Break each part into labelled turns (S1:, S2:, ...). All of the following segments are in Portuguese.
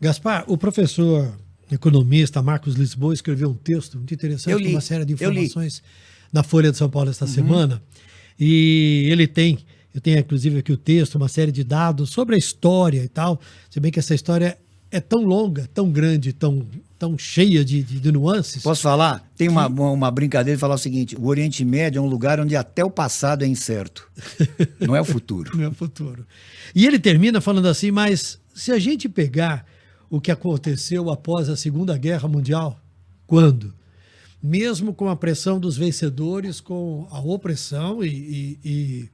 S1: Gaspar, o professor economista Marcos Lisboa escreveu um texto muito interessante, com uma série de informações na Folha de São Paulo esta semana. E eu tenho inclusive aqui o texto, uma série de dados sobre a história e tal, se bem que essa história é tão longa, tão grande, tão cheia de nuances.
S2: Posso falar? Tem uma brincadeira de falar o seguinte: o Oriente Médio é um lugar onde até o passado é incerto. Não é o futuro.
S1: Não é o futuro. E ele termina falando assim, mas se a gente pegar o que aconteceu após a Segunda Guerra Mundial, quando? Mesmo com a pressão dos vencedores, com a opressão e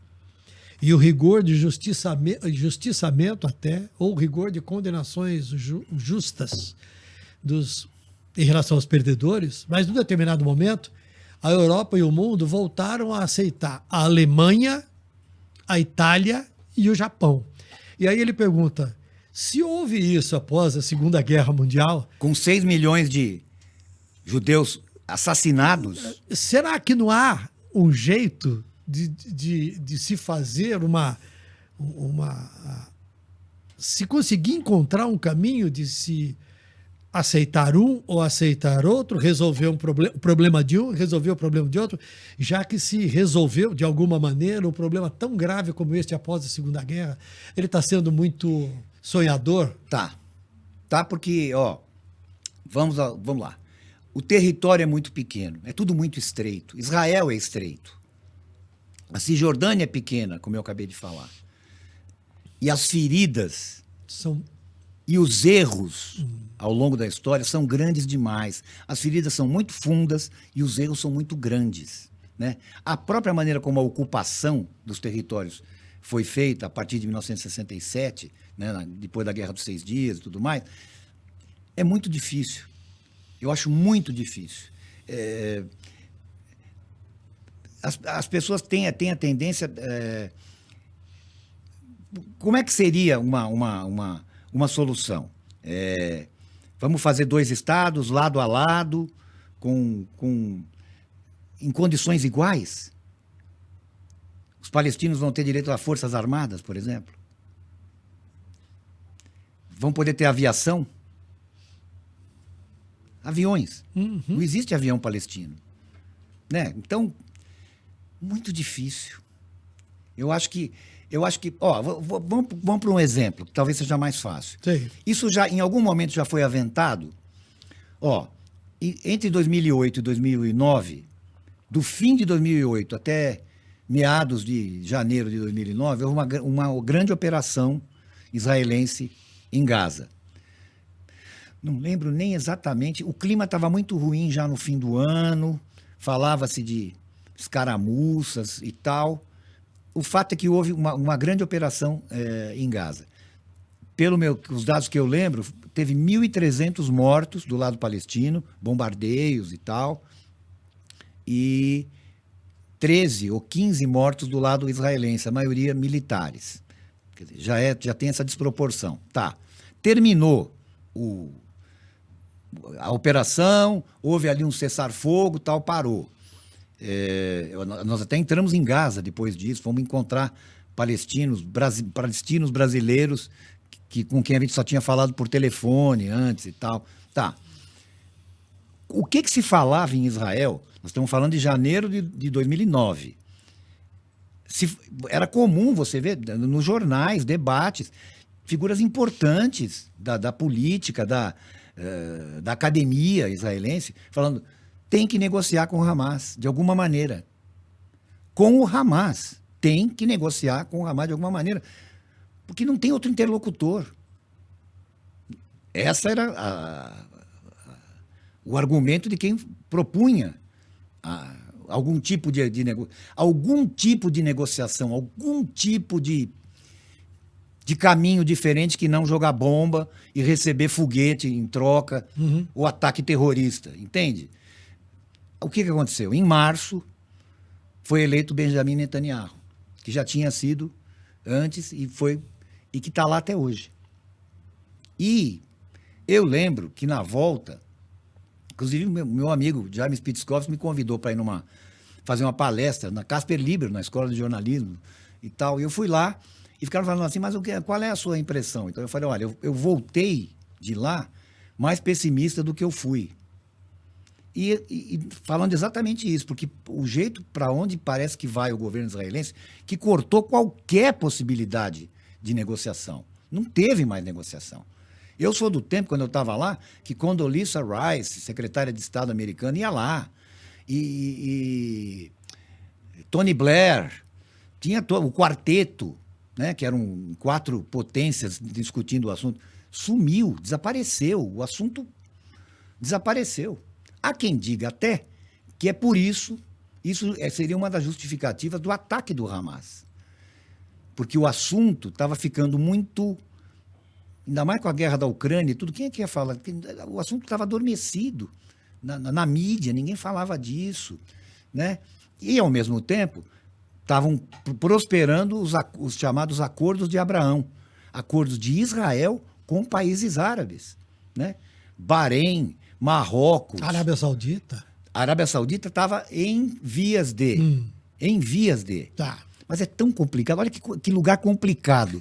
S1: o rigor de justiçamento até, ou rigor de condenações justas em relação aos perdedores, mas num determinado momento, a Europa e o mundo voltaram a aceitar a Alemanha, a Itália e o Japão. E aí ele pergunta, se houve isso após a Segunda Guerra Mundial...
S2: Com 6 milhões de judeus assassinados...
S1: Será que não há um jeito de se fazer se conseguir encontrar um caminho de se aceitar um ou aceitar outro, resolver o problema de um, resolver o problema de outro, já que se resolveu de alguma maneira um problema tão grave como este após a Segunda Guerra? Ele está sendo muito sonhador?
S2: Tá, porque, vamos lá. O território é muito pequeno, é tudo muito estreito. Israel é estreito. A Cisjordânia é pequena, como eu acabei de falar. E as feridas e os erros ao longo da história são grandes demais. As feridas são muito fundas e os erros são muito grandes, né? A própria maneira como a ocupação dos territórios foi feita a partir de 1967, né, depois da Guerra dos 6 Dias e tudo mais, é muito difícil. Eu acho muito difícil. As pessoas têm a tendência... como é que seria uma solução? Vamos fazer 2 estados, lado a lado, em condições iguais? Os palestinos vão ter direito a forças armadas, por exemplo? Vão poder ter aviação? Aviões. Não existe avião palestino, né? Então, muito difícil. Eu acho que vamos para um exemplo, que talvez seja mais fácil.
S1: Sim.
S2: Isso já, em algum momento, já foi aventado. Entre 2008 e 2009, do fim de 2008 até meados de janeiro de 2009, houve uma grande operação israelense em Gaza. Não lembro nem exatamente. O clima estava muito ruim já no fim do ano, falava-se de escaramuças e tal. O fato é que houve uma grande operação em Gaza. Os dados que eu lembro, teve 1.300 mortos do lado palestino, bombardeios e tal, e 13 ou 15 mortos do lado israelense, a maioria militares. Quer dizer, já tem essa desproporção. Tá. Terminou a operação, houve ali um cessar-fogo, tal, parou. Nós até entramos em Gaza depois disso, fomos encontrar palestinos brasileiros com quem a gente só tinha falado por telefone antes e tal. Tá. O que se falava em Israel? Nós estamos falando de janeiro de 2009. Era comum você ver nos jornais, debates, figuras importantes da política, da academia israelense, falando: tem que negociar com o Hamas, de alguma maneira. Com o Hamas. Tem que negociar com o Hamas de alguma maneira. Porque não tem outro interlocutor. Essa era o argumento de quem propunha algum tipo de negociação, algum tipo de caminho diferente que não jogar bomba e receber foguete em troca, ou ataque terrorista, entende? O que aconteceu? Em março, foi eleito Benjamin Netanyahu, que já tinha sido antes e que está lá até hoje. E eu lembro que na volta, inclusive meu amigo Jaime Spitzkowski me convidou para ir fazer uma palestra na Casper Libero, na Escola de Jornalismo e tal. E eu fui lá e ficaram falando assim, mas qual é a sua impressão? Então eu falei, olha, eu voltei de lá mais pessimista do que eu fui. E falando exatamente isso, porque o jeito para onde parece que vai o governo israelense, que cortou qualquer possibilidade de negociação. Não teve mais negociação. Eu sou do tempo, quando eu estava lá, que Condoleezza Rice, secretária de Estado americana, ia lá. E Tony Blair, tinha o quarteto, né, que eram 4 potências discutindo o assunto. Sumiu, desapareceu. O assunto desapareceu. Há quem diga até que é por isso seria uma das justificativas do ataque do Hamas. Porque o assunto estava ficando muito, ainda mais com a guerra da Ucrânia e tudo, quem é que ia falar? O assunto estava adormecido na mídia, ninguém falava disso, né? E, ao mesmo tempo, estavam prosperando os chamados acordos de Abraão, acordos de Israel com países árabes, né? Bahrein, Marrocos.
S1: Arábia Saudita?
S2: A Arábia Saudita estava em vias de. Em vias de.
S1: Tá.
S2: Mas é tão complicado. Olha que lugar complicado.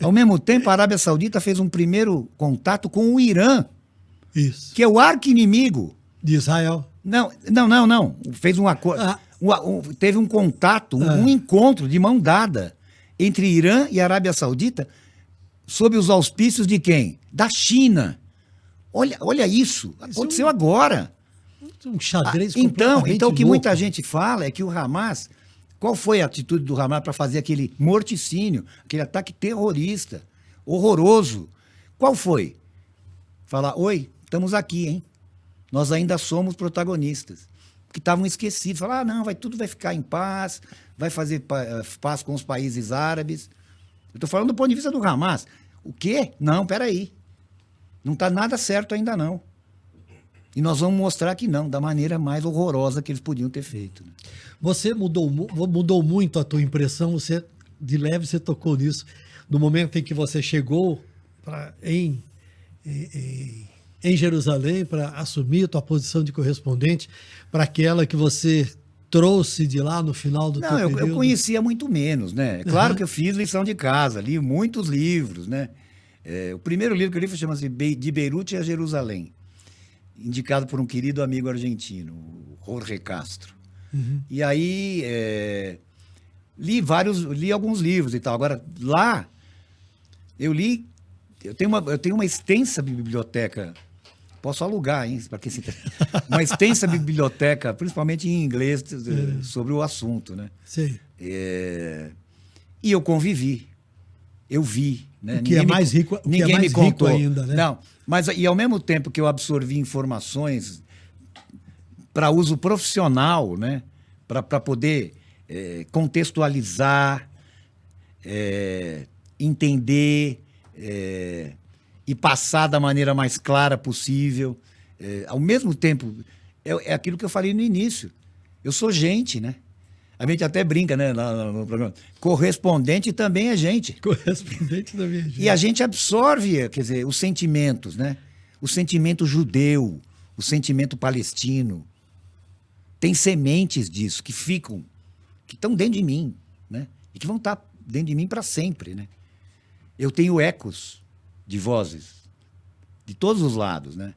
S2: Ao mesmo tempo, a Arábia Saudita fez um primeiro contato com o Irã,
S1: Isso.
S2: que é o arqui-inimigo.
S1: De Israel.
S2: Não. Fez um acordo. Teve um contato,
S1: Ah.
S2: um encontro de mão dada entre Irã e Arábia Saudita, sob os auspícios de quem? Da China. Olha isso. Aconteceu agora.
S1: Um xadrez
S2: Então,
S1: completamente
S2: o que
S1: louco.
S2: muita gente fala é que o Hamas... Qual foi a atitude do Hamas para fazer aquele morticínio, aquele ataque terrorista, horroroso? Qual foi? Falar, oi, estamos aqui, hein? Nós ainda somos protagonistas. Que estavam esquecidos. Falar, não, tudo vai ficar em paz, vai fazer paz com os países árabes. Eu estou falando do ponto de vista do Hamas. O quê? Não, peraí. Não está nada certo ainda não. E nós vamos mostrar que não, da maneira mais horrorosa que eles podiam ter feito. Né?
S1: Você mudou muito a tua impressão, você, de leve você tocou nisso, no momento em que você chegou em Jerusalém para assumir a tua posição de correspondente para aquela que você trouxe de lá no final do teu período.
S2: Eu conhecia muito menos, né? É claro que eu fiz lição de casa, li muitos livros, né? O primeiro livro que eu li chama-se De Beirute a Jerusalém, indicado por um querido amigo argentino, o Jorge Castro.
S1: Uhum.
S2: E aí li alguns livros e tal. Agora, lá, eu tenho uma extensa biblioteca, posso alugar, hein, para quem se interessa. Uma extensa biblioteca, principalmente em inglês, sobre o assunto, né?
S1: Sim.
S2: E eu convivi, eu vi. Né?
S1: O que é mais rico,
S2: ninguém me contou
S1: ainda, né?
S2: Não, mas e ao mesmo tempo que eu absorvi informações para uso profissional, né? Para poder contextualizar, entender e passar da maneira mais clara possível. Ao mesmo tempo, é aquilo que eu falei no início. Eu sou gente, né? A gente até brinca, né, no programa. Correspondente também é gente.
S1: Correspondente também é gente.
S2: E a gente absorve, quer dizer, os sentimentos, né? O sentimento judeu, o sentimento palestino. Tem sementes disso que estão dentro de mim, né? E que vão estar dentro de mim para sempre, né? Eu tenho ecos de vozes de todos os lados, né?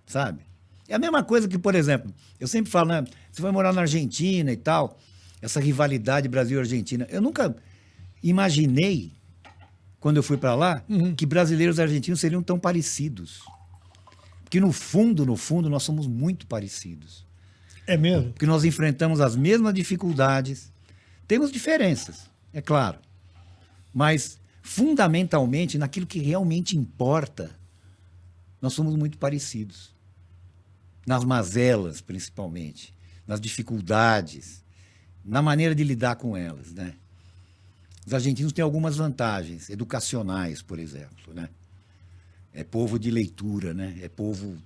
S2: Sabe? É a mesma coisa que, por exemplo, eu sempre falo, né? Você vai morar na Argentina e tal, essa rivalidade Brasil-Argentina. Eu nunca imaginei, quando eu fui para lá, que brasileiros e argentinos seriam tão parecidos. Porque no fundo, nós somos muito parecidos.
S1: É mesmo?
S2: Porque nós enfrentamos as mesmas dificuldades. Temos diferenças, é claro. Mas, fundamentalmente, naquilo que realmente importa, nós somos muito parecidos. Nas mazelas, principalmente. Nas dificuldades. Na maneira de lidar com elas, né? Os argentinos têm algumas vantagens educacionais, por exemplo, né? É povo de leitura, né? É povo